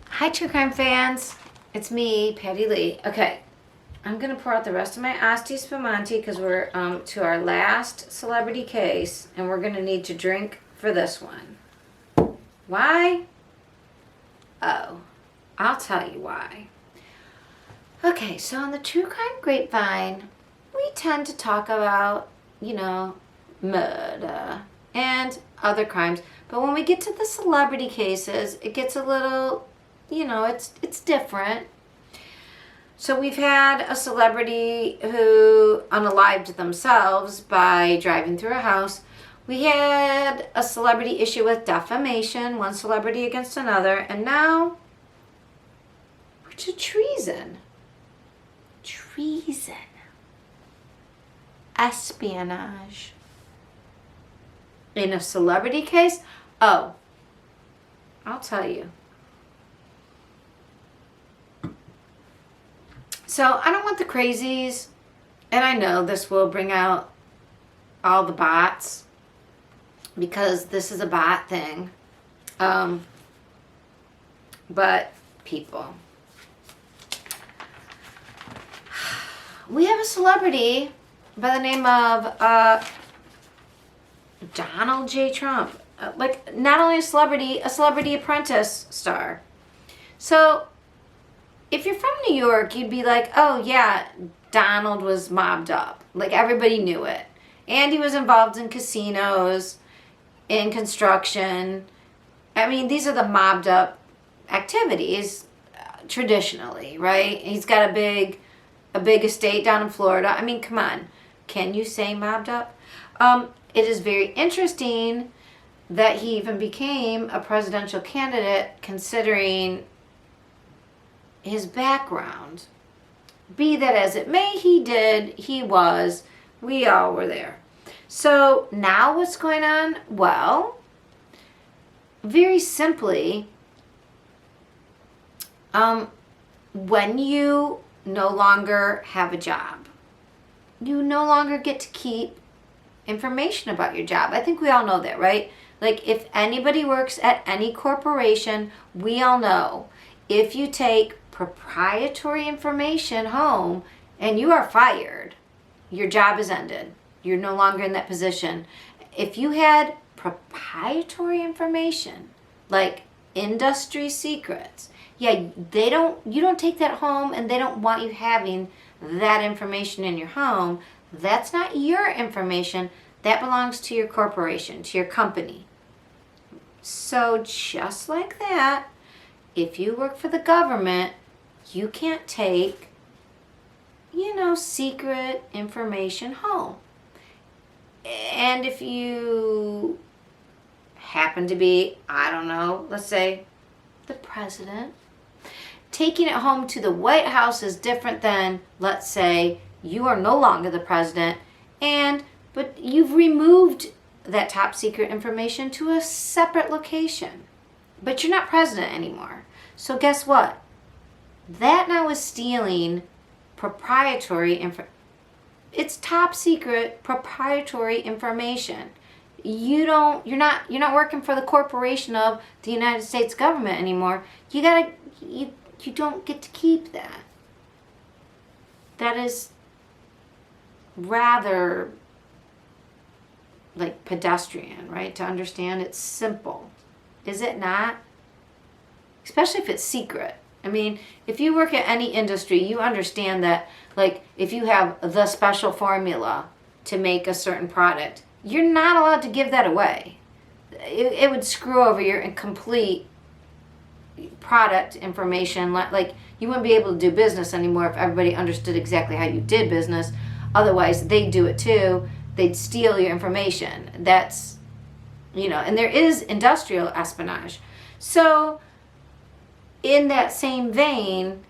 Hi, true crime fans. It's me, Patti Lee. Okay, I'm gonna pour out the rest of my Asti Spumante because we're to our last celebrity case, and we're gonna need to drink for this one. Why? Oh, I'll tell you why. Okay, so on the true crime grapevine, we tend to talk about, murder and other crimes. But when we get to the celebrity cases, it gets a little, it's different. So we've had a celebrity who unalived themselves by driving through a house. We had a celebrity issue with defamation, one celebrity against another, and now we're to treason. Treason. Espionage. In a celebrity case? Oh, I'll tell you. So I don't want the crazies, and I know this will bring out all the bots because this is a bot thing. But people. We have a celebrity by the name of Donald J. Trump. Not only a Celebrity Apprentice star. So, if you're from New York, you'd be like, oh yeah, Donald was mobbed up. Like, everybody knew it. And he was involved in casinos, in construction. I mean, these are the mobbed up activities, traditionally, right? He's got a big estate down in Florida. I mean, come on. Can you say mobbed up? It is very interesting that he even became a presidential candidate considering his background. Be that as it may, he did, he was, we all were there. So now what's going on? Well, very simply, when you no longer have a job, you no longer get to keep information about your job. I think we all know that, right? Like, if anybody works at any corporation, we all know if you take proprietary information home and you are fired, your job is ended. You're no longer in that position. If you had proprietary information, like industry secrets, yeah, you don't take that home, and they don't want you having that information in your home. That's not your information. That belongs to your corporation, to your company. So just like that, if you work for the government, you can't take, secret information home. And if you happen to be, I don't know, let's say the president, taking it home to the White House is different than, let's say, you are no longer the president, but you've removed that top secret information to a separate location. But you're not president anymore. So guess what? That now is stealing proprietary information. It's top secret proprietary information. You're not working for the corporation of the United States government anymore. You don't get to keep that. That is rather like pedestrian, right? To understand, it's simple. Is it not? Especially if it's secret. I mean, if you work at any industry, you understand that, like, if you have the special formula to make a certain product, you're not allowed to give that away. It would screw over your complete product information. Like, you wouldn't be able to do business anymore if everybody understood exactly how you did business. Otherwise, they'd do it too. They'd steal your information. That's, and there is industrial espionage. So, in that same vein,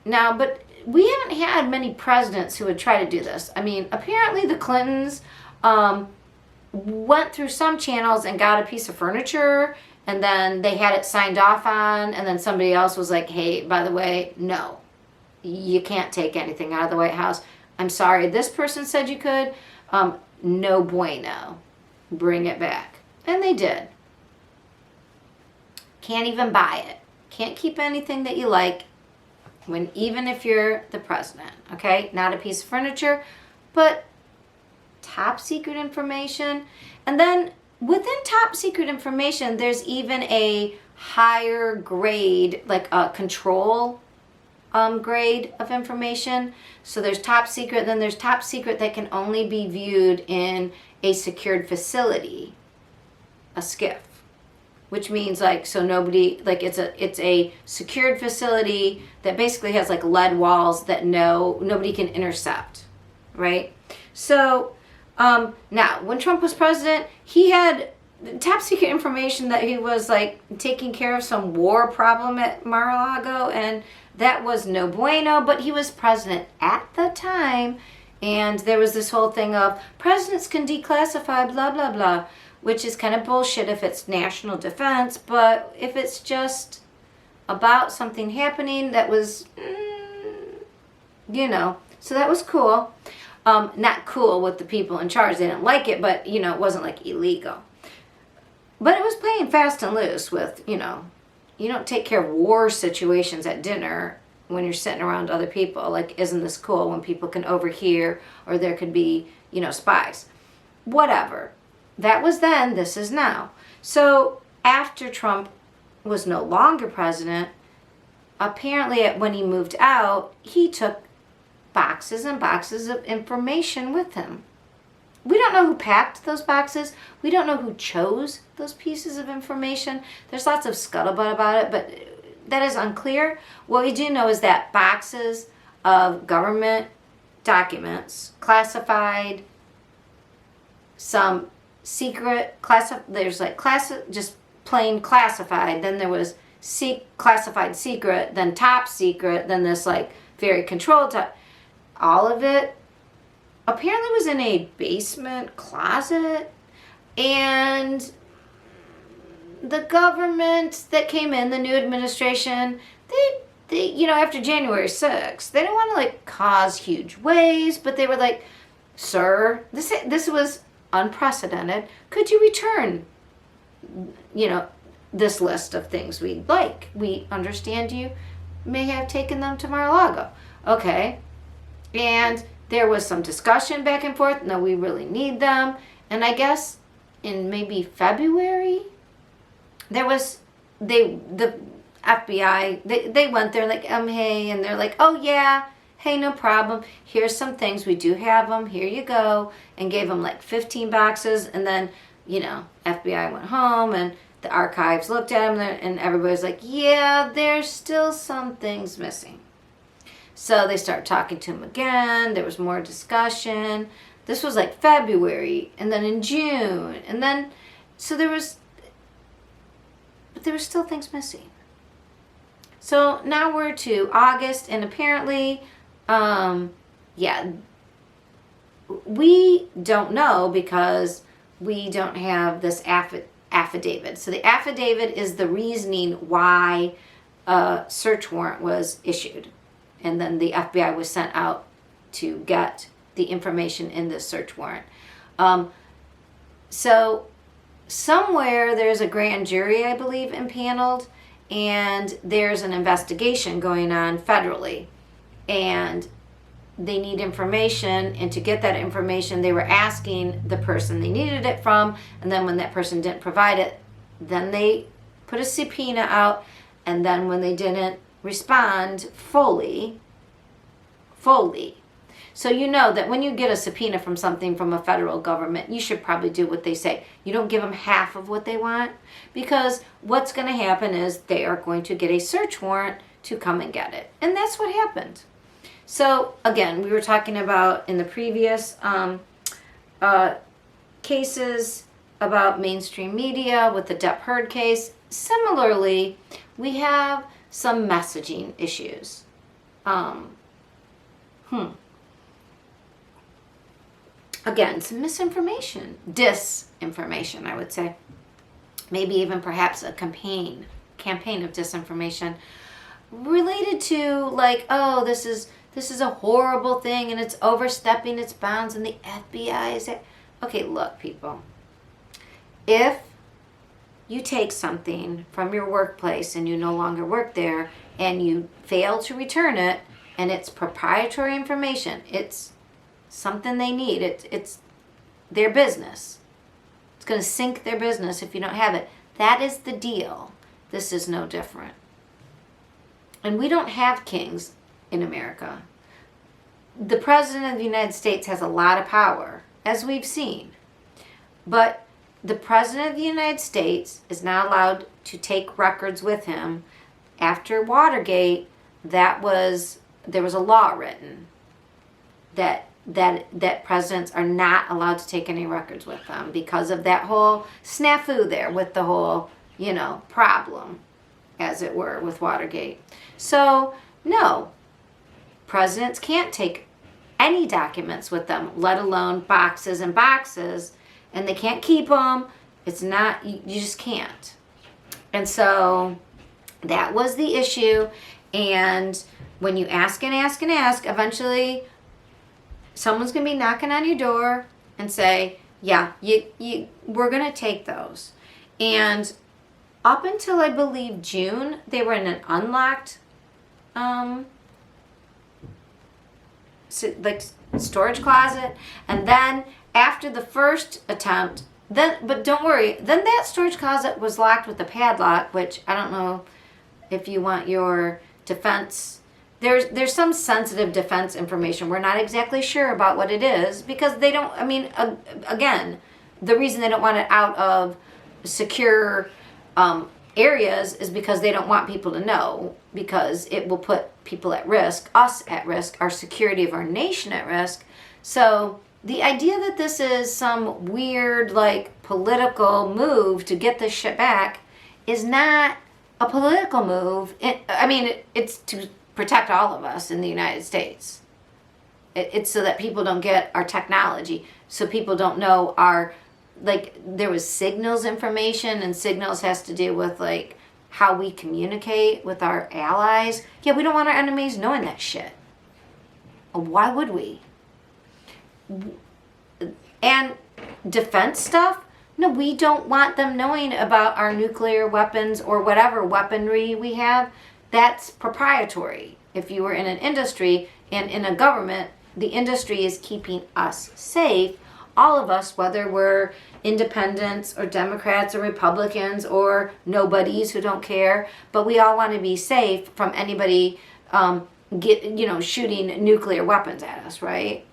now, but we haven't had many presidents who would try to do this. I mean, apparently the Clintons went through some channels and got a piece of furniture, and then they had it signed off on, and then somebody else was like, hey, by the way, no, you can't take anything out of the White House. I'm sorry, this person said you could. No bueno. Bring it back. And they did. Can't even buy it. Can't keep anything that you like, even if you're the president, okay? Not a piece of furniture, but top secret information. And then within top secret information, there's even a higher grade, like a control grade of information. So there's top secret, then there's top secret that can only be viewed in a secured facility, a SCIF, which means like, so nobody, like it's a secured facility that basically has like lead walls that nobody can intercept, right? So now when Trump was president, he had top secret information that he was like taking care of some war problem at Mar-a-Lago, and that was no bueno, but he was president at the time, and there was this whole thing of presidents can declassify blah blah blah, which is kind of bullshit if it's national defense, but if it's just about something happening that was, so that was cool. Not cool with the people in charge. They didn't like it, but, it wasn't like illegal. But it was playing fast and loose with, you don't take care of war situations at dinner when you're sitting around other people. Like, isn't this cool when people can overhear or there could be, spies? Whatever. That was then, this is now. So after Trump was no longer president, apparently when he moved out, he took boxes and boxes of information with him. We don't know who packed those boxes. We don't know who chose those pieces of information. There's lots of scuttlebutt about it, but that is unclear. What we do know is that boxes of government documents, classified, some secret, there's like just plain classified, then there was classified secret, then top secret, then this like very controlled type. All of it apparently was in a basement closet, and the government that came in, the new administration, they after January 6th, they didn't want to like cause huge waves, but they were like, sir, this was unprecedented. Could you return, this list of things we'd like? We understand you may have taken them to Mar-a-Lago. Okay. And there was some discussion back and forth. No, we really need them. And I guess in maybe February, there was, the FBI, they went there like, hey, and they're like, oh yeah, hey, no problem. Here's some things. We do have them. Here you go. And gave them like 15 boxes. And then, FBI went home and the archives looked at them and everybody's like, yeah, there's still some things missing. So they start talking to him again. There was more discussion. This was like February, and then in June, and then, so there was still things missing. So now we're to August, and apparently, we don't know because we don't have this affidavit. So the affidavit is the reasoning why a search warrant was issued. And then the FBI was sent out to get the information in this search warrant. So somewhere there's a grand jury, I believe, impaneled, and there's an investigation going on federally. And they need information, and to get that information, they were asking the person they needed it from, and then when that person didn't provide it, then they put a subpoena out, and then when they didn't respond fully. So you know that when you get a subpoena from something from a federal government, you should probably do what they say. You don't give them half of what they want, because what's going to happen is they are going to get a search warrant to come and get it. And that's what happened. So again, we were talking about in the previous cases about mainstream media with the Depp Heard case. Similarly, we have some messaging issues. Again, some misinformation, disinformation, I would say. Maybe even perhaps a campaign of disinformation related to like, oh, this is a horrible thing and it's overstepping its bounds and the FBI is it. Okay, look, people. If you take something from your workplace and you no longer work there and you fail to return it, and it's proprietary information, it's something they need, it's their business. It's going to sink their business if you don't have it. That is the deal. This is no different. And we don't have kings in America. The President of the United States has a lot of power, as we've seen. But the President of the United States is not allowed to take records with him. After Watergate, there was a law written that presidents are not allowed to take any records with them because of that whole snafu there with the whole, problem, as it were, with Watergate. So, no, presidents can't take any documents with them, let alone boxes and boxes, and they can't keep them. It's not, you just can't. And so that was the issue. And when you ask and ask and ask, eventually someone's going to be knocking on your door and say, yeah, we're going to take those. And up until, I believe, June, they were in an unlocked storage closet. And then after the first attempt, but don't worry, then that storage closet was locked with a padlock, which I don't know if you want your defense. There's some sensitive defense information. We're not exactly sure about what it is because they don't, again, the reason they don't want it out of secure areas is because they don't want people to know, because it will put people at risk, us at risk, our security of our nation at risk. So the idea that this is some weird, political move to get this shit back is not a political move. It's to protect all of us in the United States. It's so that people don't get our technology, so people don't know our, there was signals information, and signals has to do with, how we communicate with our allies. Yeah, we don't want our enemies knowing that shit. Why would we? And defense stuff? No, we don't want them knowing about our nuclear weapons or whatever weaponry we have. That's proprietary. If you were in an industry and in a government, the industry is keeping us safe. All of us, whether we're independents or Democrats or Republicans or nobodies who don't care, but we all want to be safe from anybody shooting nuclear weapons at us, right?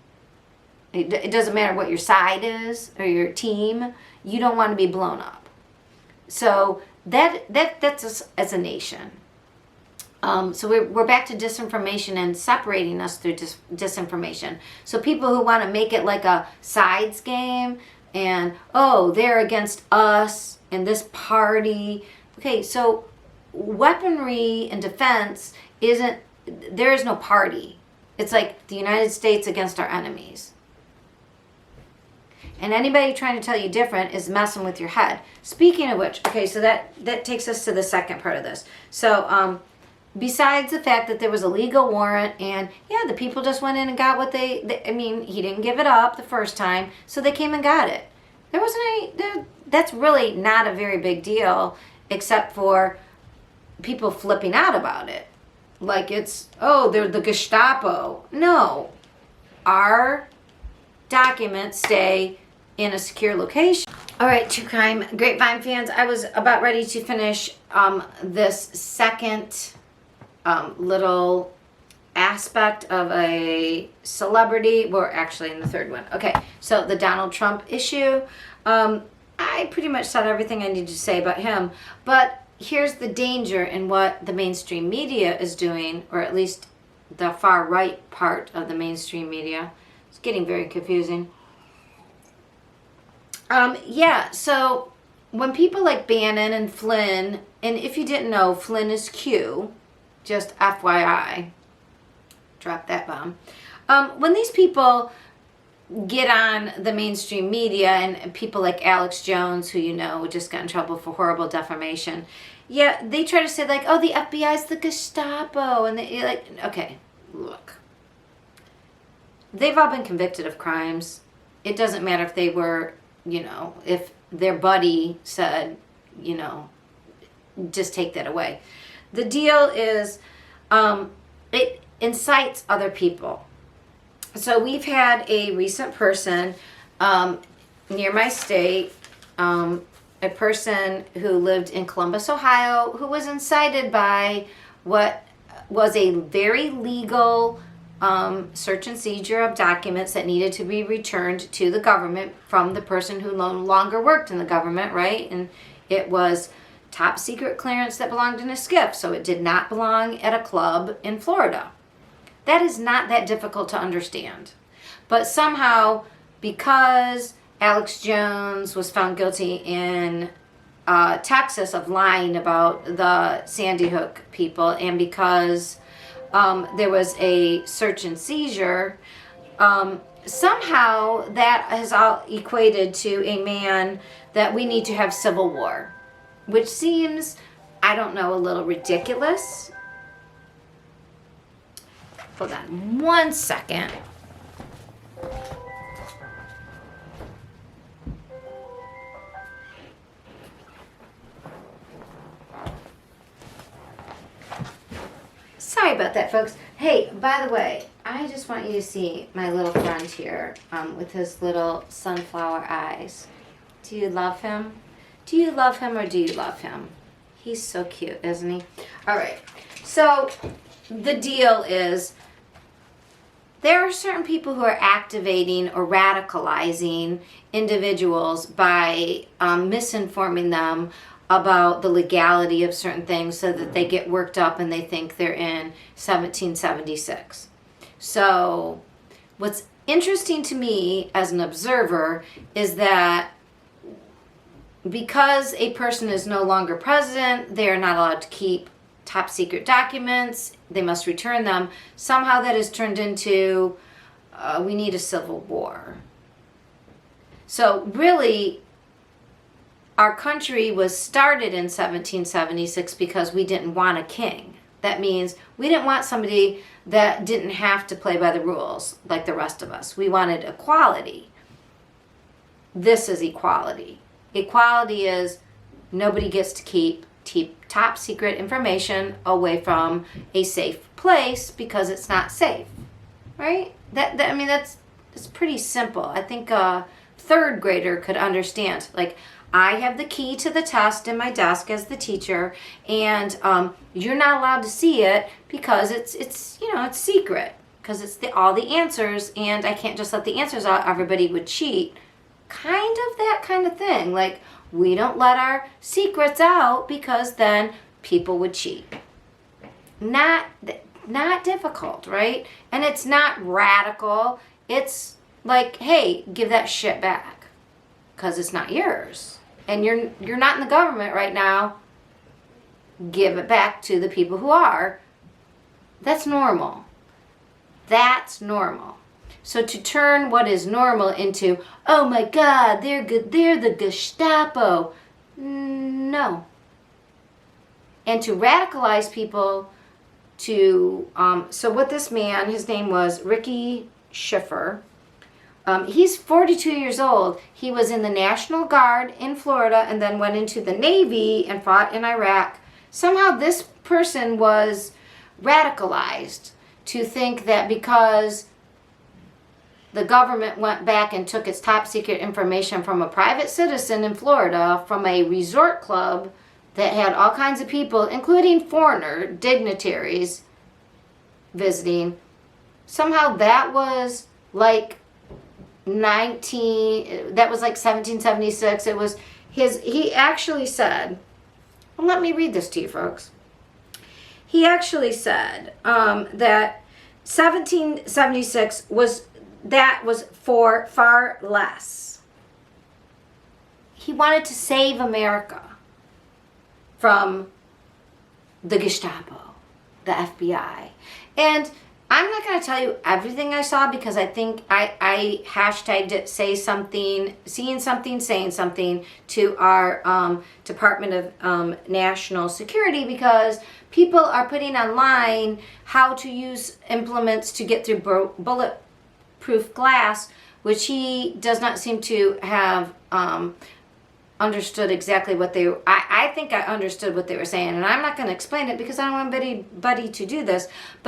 It doesn't matter what your side is or your team. You don't want to be blown up. So that's us as a nation. So we're back to disinformation and separating us through disinformation. So people who want to make it like a sides game and, they're against us and this party. Okay, so weaponry and defense there is no party. It's like the United States against our enemies. And anybody trying to tell you different is messing with your head. Speaking of which, okay, so that takes us to the second part of this. So, besides the fact that there was a legal warrant and, the people just went in and got what he didn't give it up the first time, so they came and got it. There wasn't that's really not a very big deal, except for people flipping out about it. Like they're the Gestapo. No. Our documents stay in a secure location. All right, True Crime Grapevine fans, I was about ready to finish this second little aspect of a celebrity. We're actually in the third one. Okay, so the Donald Trump issue. I pretty much said everything I need to say about him, but here's the danger in what the mainstream media is doing, or at least the far right part of the mainstream media. It's getting very confusing. So when people like Bannon and Flynn, and if you didn't know, Flynn is Q, just FYI, drop that bomb. When these people get on the mainstream media, and people like Alex Jones, who just got in trouble for horrible defamation, they try to say the FBI's the Gestapo, and okay, look. They've all been convicted of crimes. It doesn't matter if they were, if their buddy said, just take that away. The deal is, it incites other people. So we've had a recent person near my state, a person who lived in Columbus, Ohio, who was incited by what was a very legal search and seizure of documents that needed to be returned to the government from the person who no longer worked in the government, right? And it was top secret clearance that belonged in a SCIF, so it did not belong at a club in Florida. That is not that difficult to understand. But somehow, because Alex Jones was found guilty in Texas of lying about the Sandy Hook people, and because there was a search and seizure, somehow that has all equated to a man that we need to have civil war, which seems, I don't know, a little ridiculous. Hold on one second. Sorry about that, folks. Hey, by the way, I just want you to see my little friend here with his little sunflower eyes. Do you love him? Do you love him or do you love him? He's so cute, isn't he? All right. So the deal is, there are certain people who are activating or radicalizing individuals by misinforming them about the legality of certain things so that they get worked up and they think they're in 1776. So what's interesting to me as an observer is that because a person is no longer president, they are not allowed to keep top secret documents, they must return them. Somehow that has turned into, we need a civil war. So really, our country was started in 1776 because we didn't want a king. That means we didn't want somebody that didn't have to play by the rules like the rest of us. We wanted equality. This is equality. Equality is nobody gets to keep top secret information away from a safe place because it's not safe, right? I mean, that's pretty simple. I think a third grader could understand. Like, I have the key to the test in my desk as the teacher, and you're not allowed to see it because it's secret, because it's all the answers, and I can't just let the answers out. Everybody would cheat. Kind of that kind of thing. Like, we don't let our secrets out because then people would cheat. Not difficult, right? And it's not radical. It's like, hey, give that shit back because it's not yours. And you're not in the government right now. Give it back to the people who are. That's normal. That's normal. So to turn what is normal into, oh my God, they're good, they're the Gestapo. No. And to radicalize people to, so what this man, his name was Ricky Schiffer. He's 42 years old. He was in the National Guard in Florida and then went into the Navy and fought in Iraq. Somehow this person was radicalized to think that because the government went back and took its top secret information from a private citizen in Florida from a resort club that had all kinds of people, including foreigner dignitaries, visiting. Somehow that was like 1776. It was he actually said, well, let me read this to you, folks. He actually said that 1776 was for far less. He wanted to save America from the Gestapo, the FBI. And I'm not going to tell you everything I saw because I think I hashtagged it, say something, seeing something, saying something to our Department of National Security, because people are putting online how to use implements to get through bulletproof glass, which he does not seem to have understood exactly what they were. I think I understood what they were saying, and I'm not going to explain it because I don't want anybody to do this. But